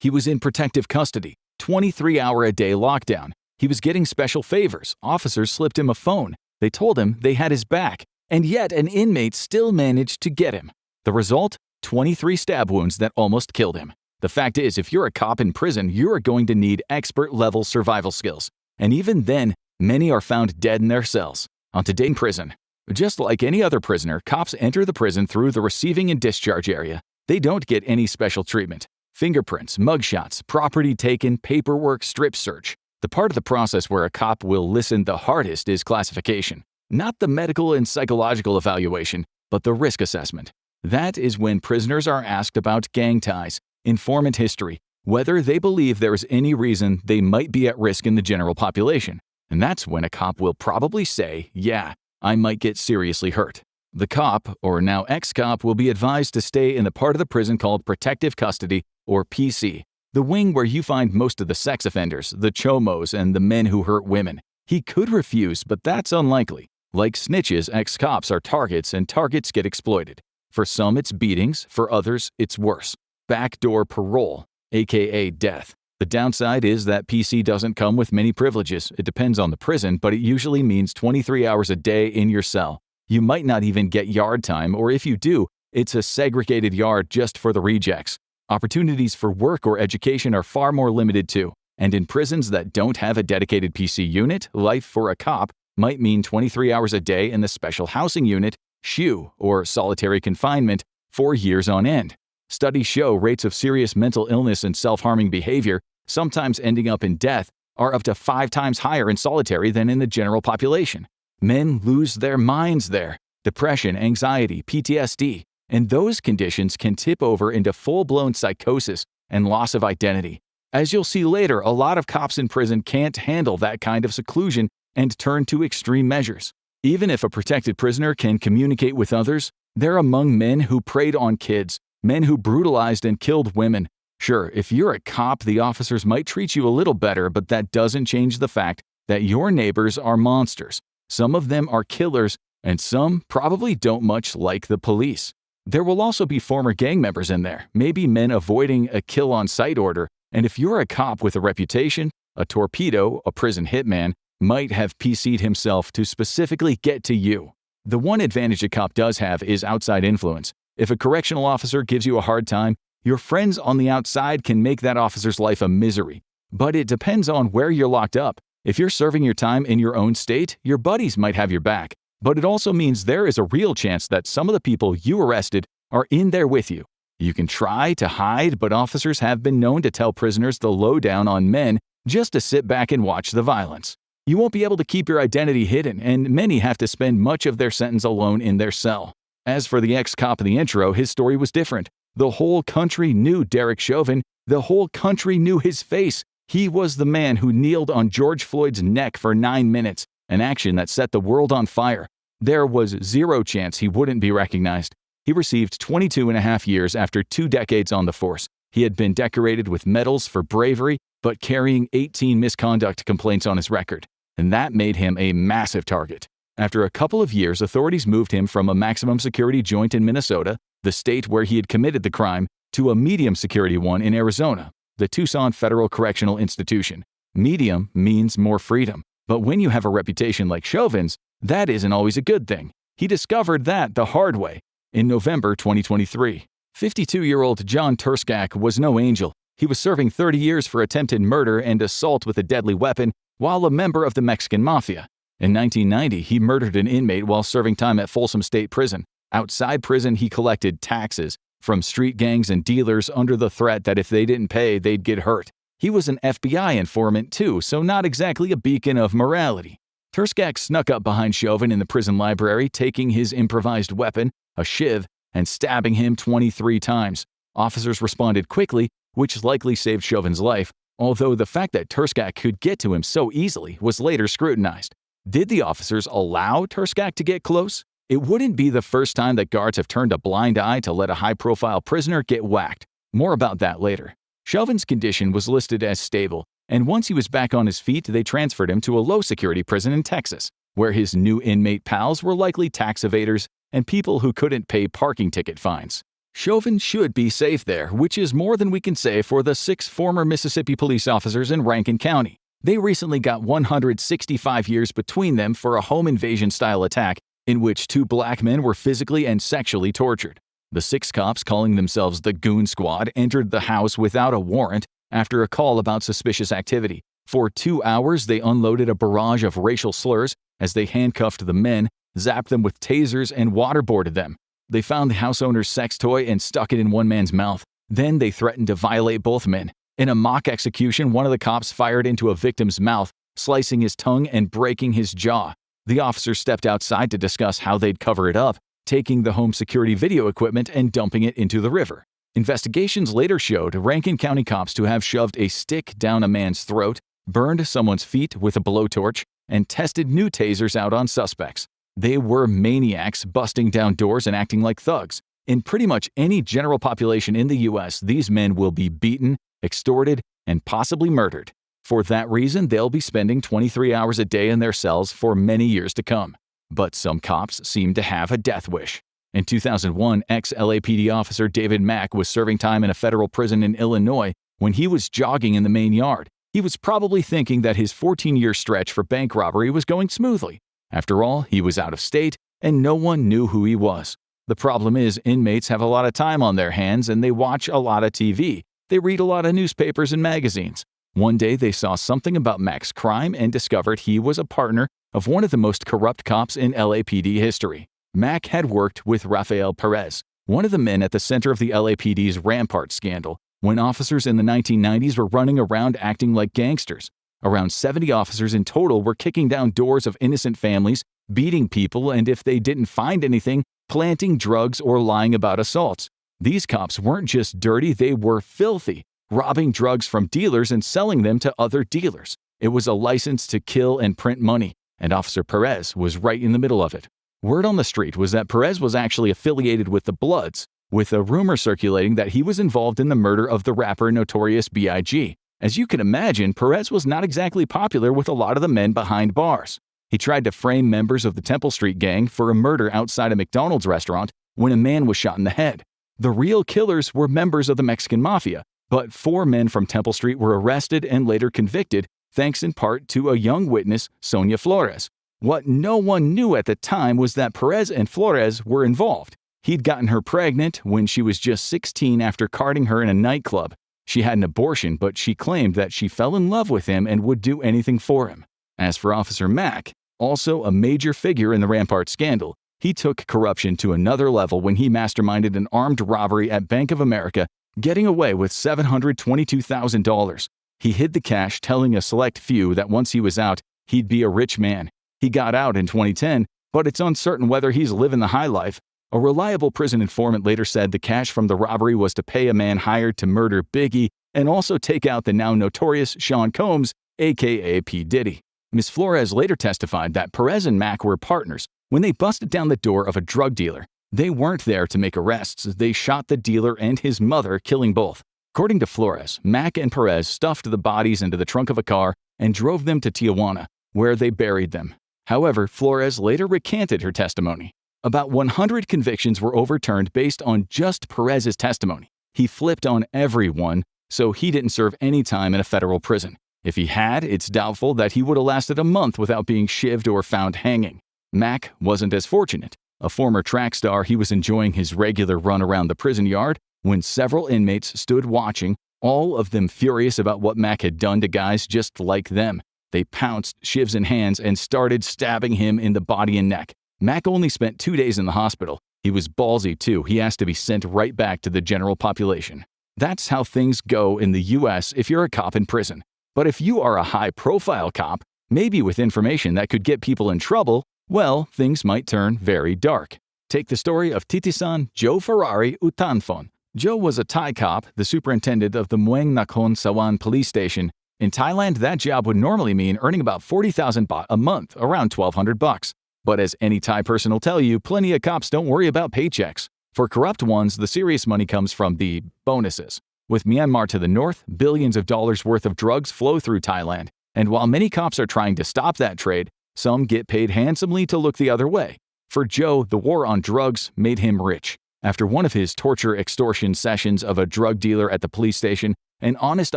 He was in protective custody, 23-hour-a-day lockdown. He was getting special favors. Officers slipped him a phone. They told him they had his back. And yet an inmate still managed to get him. The result? 23 stab wounds that almost killed him. The fact is, if you're a cop in prison, you are going to need expert-level survival skills. And even then, many are found dead in their cells. On today in prison. Just like any other prisoner, cops enter the prison through the receiving and discharge area. They don't get any special treatment. Fingerprints, mugshots, property taken, paperwork, strip search. The part of the process where a cop will listen the hardest is classification. Not the medical and psychological evaluation, but the risk assessment. That is when prisoners are asked about gang ties, informant history, whether they believe there is any reason they might be at risk in the general population. And that's when a cop will probably say, yeah, I might get seriously hurt. The cop, or now ex-cop, will be advised to stay in the part of the prison called protective custody, or PC, the wing where you find most of the sex offenders, the chomos, and the men who hurt women. He could refuse, but that's unlikely. Like snitches, ex-cops are targets, and targets get exploited. For some, it's beatings. For others, it's worse. Backdoor parole, aka death. The downside is that PC doesn't come with many privileges. It depends on the prison, but it usually means 23 hours a day in your cell. You might not even get yard time, or if you do, it's a segregated yard just for the rejects. Opportunities for work or education are far more limited too. And in prisons that don't have a dedicated PC unit, life for a cop might mean 23 hours a day in the special housing unit, SHU, or solitary confinement, for years on end. Studies show rates of serious mental illness and self-harming behavior, sometimes ending up in death, are up to 5 times higher in solitary than in the general population. Men lose their minds there. Depression, anxiety, PTSD, and those conditions can tip over into full-blown psychosis and loss of identity. As you'll see later, a lot of cops in prison can't handle that kind of seclusion and turn to extreme measures. Even if a protected prisoner can communicate with others, they're among men who preyed on kids, men who brutalized and killed women. Sure, if you're a cop, the officers might treat you a little better, but that doesn't change the fact that your neighbors are monsters. Some of them are killers, and some probably don't much like the police. There will also be former gang members in there, maybe men avoiding a kill-on-sight order, and if you're a cop with a reputation, a torpedo, a prison hitman, might have PC'd himself to specifically get to you. The one advantage a cop does have is outside influence. If a correctional officer gives you a hard time, your friends on the outside can make that officer's life a misery. But it depends on where you're locked up. If you're serving your time in your own state, your buddies might have your back. But it also means there is a real chance that some of the people you arrested are in there with you. You can try to hide, but officers have been known to tell prisoners the lowdown on men just to sit back and watch the violence. You won't be able to keep your identity hidden, and many have to spend much of their sentence alone in their cell. As for the ex-cop in the intro, his story was different. The whole country knew Derek Chauvin. The whole country knew his face. He was the man who kneeled on George Floyd's neck for 9 minutes, an action that set the world on fire. There was zero chance he wouldn't be recognized. He received 22.5 years after 2 decades on the force. He had been decorated with medals for bravery, but carrying 18 misconduct complaints on his record. And that made him a massive target. After a couple of years, authorities moved him from a maximum security joint in Minnesota, the state where he had committed the crime, to a medium security one in Arizona, the Tucson Federal Correctional Institution. Medium means more freedom, but when you have a reputation like Chauvin's, that isn't always a good thing. He discovered that the hard way. In November 2023, 52-year-old John Turskak was no angel. He was serving 30 years for attempted murder and assault with a deadly weapon while a member of the Mexican Mafia. In 1990, he murdered an inmate while serving time at Folsom State Prison. Outside prison, he collected taxes from street gangs and dealers under the threat that if they didn't pay, they'd get hurt. He was an FBI informant too, so not exactly a beacon of morality. Turskak snuck up behind Chauvin in the prison library, taking his improvised weapon, a shiv, and stabbing him 23 times. Officers responded quickly, which likely saved Chauvin's life, although the fact that Turskak could get to him so easily was later scrutinized. Did the officers allow Turskak to get close? It wouldn't be the first time that guards have turned a blind eye to let a high-profile prisoner get whacked. More about that later. Chauvin's condition was listed as stable, and once he was back on his feet, they transferred him to a low-security prison in Texas, where his new inmate pals were likely tax evaders and people who couldn't pay parking ticket fines. Chauvin should be safe there, which is more than we can say for the 6 former Mississippi police officers in Rankin County. They recently got 165 years between them for a home invasion-style attack in which 2 black men were physically and sexually tortured. The 6 cops, calling themselves the Goon Squad, entered the house without a warrant after a call about suspicious activity. For 2 hours, they unloaded a barrage of racial slurs as they handcuffed the men, zapped them with tasers, and waterboarded them. They found the house owner's sex toy and stuck it in one man's mouth. Then they threatened to violate both men. In a mock execution, one of the cops fired into a victim's mouth, slicing his tongue and breaking his jaw. The officers stepped outside to discuss how they'd cover it up, taking the home security video equipment and dumping it into the river. Investigations later showed Rankin County cops to have shoved a stick down a man's throat, burned someone's feet with a blowtorch, and tested new tasers out on suspects. They were maniacs, busting down doors and acting like thugs. In pretty much any general population in the U.S., these men will be beaten, extorted, and possibly murdered. For that reason, they'll be spending 23 hours a day in their cells for many years to come. But some cops seem to have a death wish. In 2001, ex-LAPD officer David Mack was serving time in a federal prison in Illinois when he was jogging in the main yard. He was probably thinking that his 14-year stretch for bank robbery was going smoothly. After all, he was out of state, and no one knew who he was. The problem is, inmates have a lot of time on their hands and they watch a lot of TV. They read a lot of newspapers and magazines. One day they saw something about Mack's crime and discovered he was a partner of one of the most corrupt cops in LAPD history. Mack had worked with Rafael Perez, one of the men at the center of the LAPD's Rampart scandal, when officers in the 1990s were running around acting like gangsters. Around 70 officers in total were kicking down doors of innocent families, beating people, and if they didn't find anything, planting drugs or lying about assaults. These cops weren't just dirty, they were filthy, robbing drugs from dealers and selling them to other dealers. It was a license to kill and print money, and Officer Perez was right in the middle of it. Word on the street was that Perez was actually affiliated with the Bloods, with a rumor circulating that he was involved in the murder of the rapper Notorious B.I.G. As you can imagine, Perez was not exactly popular with a lot of the men behind bars. He tried to frame members of the Temple Street gang for a murder outside a McDonald's restaurant when a man was shot in the head. The real killers were members of the Mexican Mafia, but 4 men from Temple Street were arrested and later convicted, thanks in part to a young witness, Sonia Flores. What no one knew at the time was that Perez and Flores were involved. He'd gotten her pregnant when she was just 16 after carding her in a nightclub. She had an abortion, but she claimed that she fell in love with him and would do anything for him. As for Officer Mack, also a major figure in the Rampart scandal, he took corruption to another level when he masterminded an armed robbery at Bank of America, getting away with $722,000. He hid the cash, telling a select few that once he was out, he'd be a rich man. He got out in 2010, but it's uncertain whether he's living the high life. A reliable prison informant later said the cash from the robbery was to pay a man hired to murder Biggie and also take out the now notorious Sean Combs, aka P. Diddy. Ms. Flores later testified that Perez and Mack were partners when they busted down the door of a drug dealer. They weren't there to make arrests. They shot the dealer and his mother, killing both. According to Flores, Mack and Perez stuffed the bodies into the trunk of a car and drove them to Tijuana, where they buried them. However, Flores later recanted her testimony. About 100 convictions were overturned based on just Perez's testimony. He flipped on everyone, so he didn't serve any time in a federal prison. If he had, it's doubtful that he would have lasted a month without being shivved or found hanging. Mack wasn't as fortunate. A former track star, he was enjoying his regular run around the prison yard when several inmates stood watching, all of them furious about what Mack had done to guys just like them. They pounced, shivs in hands, and started stabbing him in the body and neck. Mack only spent 2 days in the hospital. He was ballsy too. He asked to be sent right back to the general population. That's how things go in the US if you're a cop in prison. But if you are a high-profile cop, maybe with information that could get people in trouble, well, things might turn very dark. Take the story of Titisan Joe Ferrari Utanfon. Joe was a Thai cop, the superintendent of the Muang Nakhon Sawan police station. In Thailand, that job would normally mean earning about 40,000 baht a month, around $1,200. But as any Thai person will tell you, plenty of cops don't worry about paychecks. For corrupt ones, the serious money comes from the bonuses. With Myanmar to the north, billions of dollars worth of drugs flow through Thailand. And while many cops are trying to stop that trade, some get paid handsomely to look the other way. For Joe, the war on drugs made him rich. After one of his torture extortion sessions of a drug dealer at the police station, an honest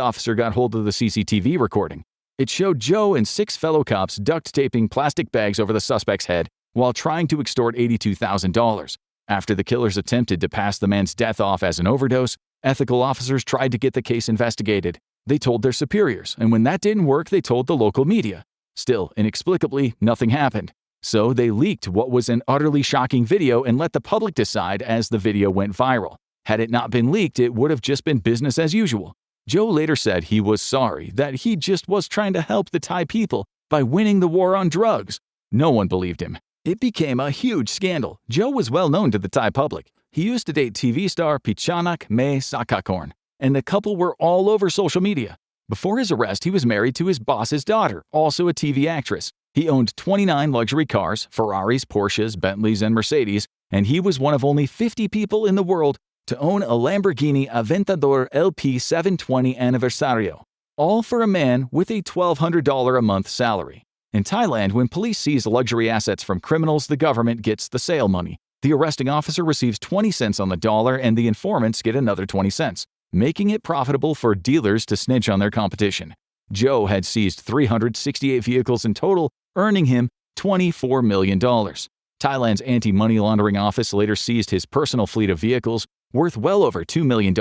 officer got hold of the CCTV recording. It showed Joe and 6 fellow cops duct taping plastic bags over the suspect's head while trying to extort $82,000. After the killers attempted to pass the man's death off as an overdose, ethical officers tried to get the case investigated. They told their superiors, and when that didn't work, they told the local media. Still, inexplicably, nothing happened. So they leaked what was an utterly shocking video and let the public decide as the video went viral. Had it not been leaked, it would have just been business as usual. Joe later said he was sorry, that he just was trying to help the Thai people by winning the war on drugs. No one believed him. It became a huge scandal. Joe was well known to the Thai public. He used to date TV star Pichanak May Sakakorn, and the couple were all over social media. Before his arrest, he was married to his boss's daughter, also a TV actress. He owned 29 luxury cars, Ferraris, Porsches, Bentleys, and Mercedes, and he was one of only 50 people in the world to own a Lamborghini Aventador LP 720 Anniversario, all for a man with a $1,200 a month salary. In Thailand, when police seize luxury assets from criminals, the government gets the sale money. The arresting officer receives 20 cents on the dollar and the informants get another 20 cents, making it profitable for dealers to snitch on their competition. Joe had seized 368 vehicles in total, earning him $24 million. Thailand's anti-money laundering office later seized his personal fleet of vehicles, worth well over $2 million,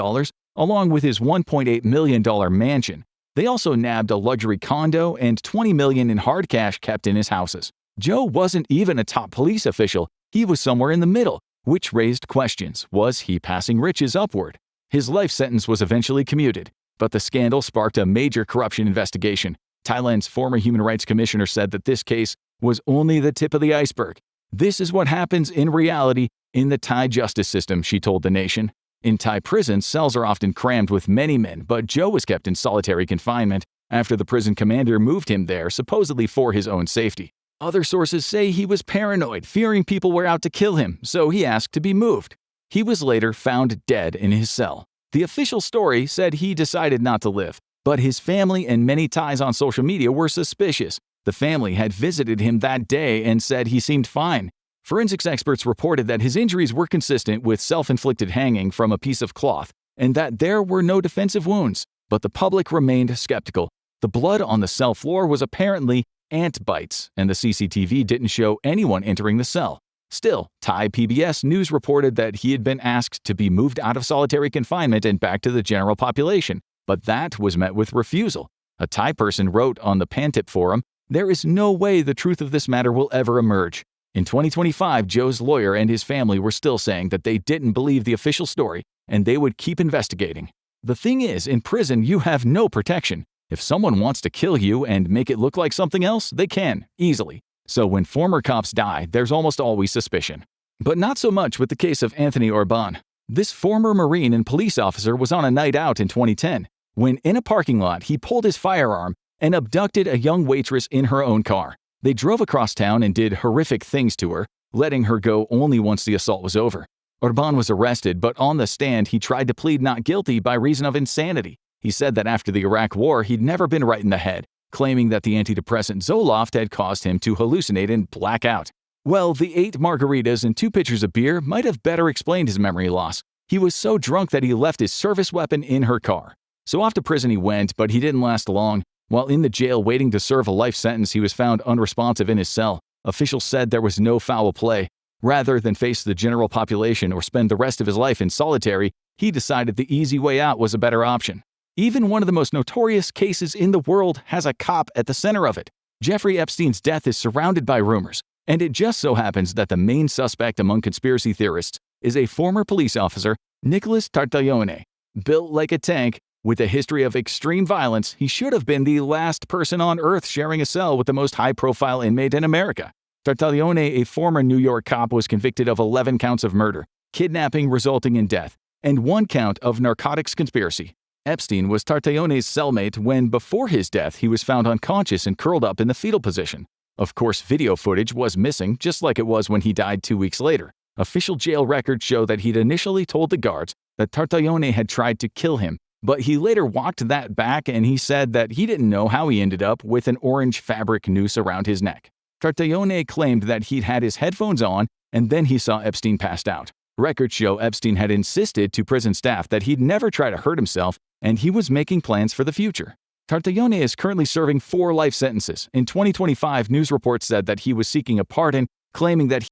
along with his $1.8 million mansion. They also nabbed a luxury condo and $20 million in hard cash kept in his houses. Joe wasn't even a top police official. He was somewhere in the middle, which raised questions. Was he passing riches upward? His life sentence was eventually commuted, but the scandal sparked a major corruption investigation. Thailand's former human rights commissioner said that this case was only the tip of the iceberg. This is what happens in reality in the Thai justice system, she told the nation. In Thai prisons, cells are often crammed with many men, but Joe was kept in solitary confinement after the prison commander moved him there, supposedly for his own safety. Other sources say he was paranoid, fearing people were out to kill him, so he asked to be moved. He was later found dead in his cell. The official story said he decided not to live, but his family and many Thais on social media were suspicious. The family had visited him that day and said he seemed fine. Forensics experts reported that his injuries were consistent with self-inflicted hanging from a piece of cloth and that there were no defensive wounds, but the public remained skeptical. The blood on the cell floor was apparently ant bites, and the CCTV didn't show anyone entering the cell. Still, Thai PBS News reported that he had been asked to be moved out of solitary confinement and back to the general population, but that was met with refusal. A Thai person wrote on the Pantip forum, "There is no way the truth of this matter will ever emerge." In 2025, Joe's lawyer and his family were still saying that they didn't believe the official story and they would keep investigating. The thing is, in prison, you have no protection. If someone wants to kill you and make it look like something else, they can, easily. So when former cops die, there's almost always suspicion. But not so much with the case of Anthony Orban. This former Marine and police officer was on a night out in 2010 when, in a parking lot, he pulled his firearm and abducted a young waitress in her own car. They drove across town and did horrific things to her, letting her go only once the assault was over. Orban was arrested, but on the stand he tried to plead not guilty by reason of insanity. He said that after the Iraq War he'd never been right in the head, claiming that the antidepressant Zoloft had caused him to hallucinate and black out. Well, the 8 margaritas and 2 pitchers of beer might have better explained his memory loss. He was so drunk that he left his service weapon in her car. So off to prison he went, but he didn't last long. While in the jail waiting to serve a life sentence, he was found unresponsive in his cell. Officials said there was no foul play. Rather than face the general population or spend the rest of his life in solitary, he decided the easy way out was a better option. Even one of the most notorious cases in the world has a cop at the center of it. Jeffrey Epstein's death is surrounded by rumors, and it just so happens that the main suspect among conspiracy theorists is a former police officer, Nicholas Tartaglione. Built like a tank, with a history of extreme violence, he should have been the last person on Earth sharing a cell with the most high-profile inmate in America. Tartaglione, a former New York cop, was convicted of 11 counts of murder, kidnapping resulting in death, and 1 count of narcotics conspiracy. Epstein was Tartaglione's cellmate when, before his death, he was found unconscious and curled up in the fetal position. Of course, video footage was missing, just like it was when he died 2 weeks later. Official jail records show that he'd initially told the guards that Tartaglione had tried to kill him, but he later walked that back and he said that he didn't know how he ended up with an orange fabric noose around his neck. Tartaglione claimed that he'd had his headphones on and then he saw Epstein passed out. Records show Epstein had insisted to prison staff that he'd never try to hurt himself, and he was making plans for the future. Tartaglione is currently serving 4 life sentences. In 2025, news reports said that he was seeking a pardon, claiming that